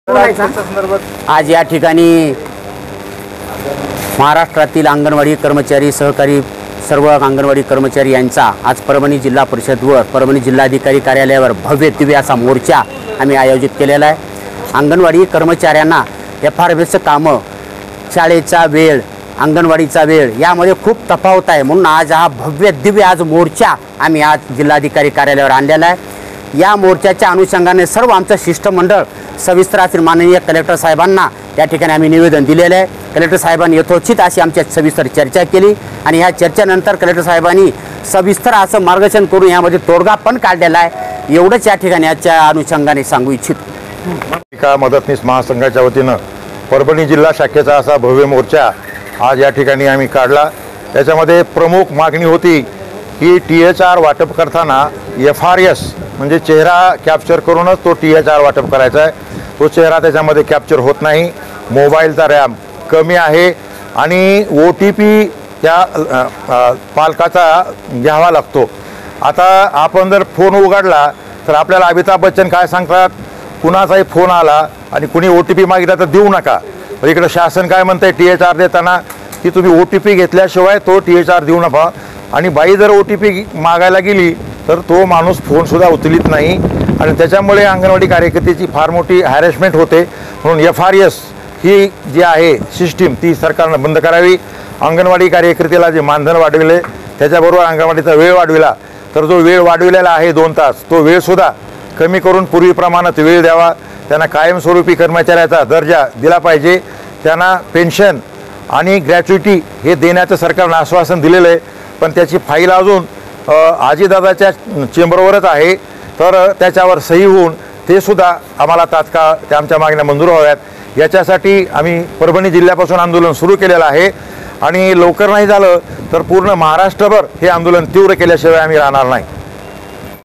आज या ठिकाणी महाराष्ट्रातील अंगणवाडी कर्मचारी सहकारी सर्व अंगणवाडी कर्मचारी यांचा आज परभणी जिल्हा परिषदवर परभणी जिल्हाधिकारी कार्यालयावर भव्य दिव्य असा मोर्चा आम्ही आयोजित केलेला आहे। अंगणवाडी कर्मचाऱ्यांना FRBचं कामं, शाळेचा वेळ, अंगणवाडीचा वेळ यामध्ये खूप तफावत आहे, म्हणून आज हा भव्य दिव्य आज मोर्चा आम्ही आज जिल्हाधिकारी कार्यालयावर आणलेला आहे। या मोर्चाच्या अनुषंगाने सर्व आमचं शिष्टमंडळ सविस्तर असेल माननीय कलेक्टर साहेबांना या ठिकाणी आम्ही निवेदन दिलेलं आहे। कलेक्टर साहेबांनी यथोचित अशी आमच्या सविस्तर चर्चा केली आणि ह्या चर्चेनंतर कलेक्टर साहेबांनी सविस्तर असं मार्गदर्शन करून यामध्ये तोडगा पण काढलेला आहे। एवढंच या ठिकाणी आजच्या अनुषंगाने सांगू इच्छितो। मदतनीस महासंघाच्या वतीनं परभणी जिल्हा शाखेचा असा भव्य मोर्चा आज या ठिकाणी आम्ही काढला। त्याच्यामध्ये प्रमुख मागणी होती की THR वाटप करताना FRS म्हणजे चेहरा कॅप्चर करूनच तो THR वाटप करायचा आहे। तो चेहरा त्याच्यामध्ये कॅप्चर होत नाही, मोबाईलचा रॅम कमी आहे आणि OTP त्या पालकाचा घ्यावा लागतो। आता आपण जर फोन उघडला तर आपल्याला अमिताभ बच्चन काय सांगतात, कुणाचाही फोन आला आणि कुणी OTP मागितला तर देऊ नका। इकडे शासन काय म्हणते THR देताना की तुम्ही OTP घेतल्याशिवाय तो THR देऊ नका, आणि बाई जर OTP मागायला गेली तर तो माणूस फोनसुद्धा उचलित नाही आणि त्याच्यामुळे अंगणवाडी कार्यकर्त्याची फार मोठी हॅरेसमेंट होते। म्हणून FRS ही जी आहे सिस्टीम ती सरकारनं बंद करावी। अंगणवाडी कार्यकर्त्याला जे मानधन वाढविले त्याच्याबरोबर अंगणवाडीचा वेळ वाढविला तर जो वेळ वाढविलेला आहे 2 तास तो वेळसुद्धा कमी करून पूर्वीप्रमाणे वेळ द्यावा। त्यांना कायमस्वरूपी कर्मचाऱ्याचा दर्जा दिला पाहिजे। त्यांना पेन्शन आणि ग्रॅच्युइटी हे देण्याचं सरकारनं आश्वासन दिलेलं आहे, पण त्याची फाईल अजून आजीदादाच्या चेंबरवरच आहे। तर त्याच्यावर सही होऊन ते सुद्धा आम्हाला तात्काळ त्या आमच्या मागण्या मंजूर व्हाव्यात याच्यासाठी आम्ही परभणी जिल्ह्यापासून आंदोलन सुरू केलेलं आहे आणि लवकर नाही झालं तर पूर्ण महाराष्ट्रभर हे आंदोलन तीव्र केल्याशिवाय आम्ही राहणार नाही।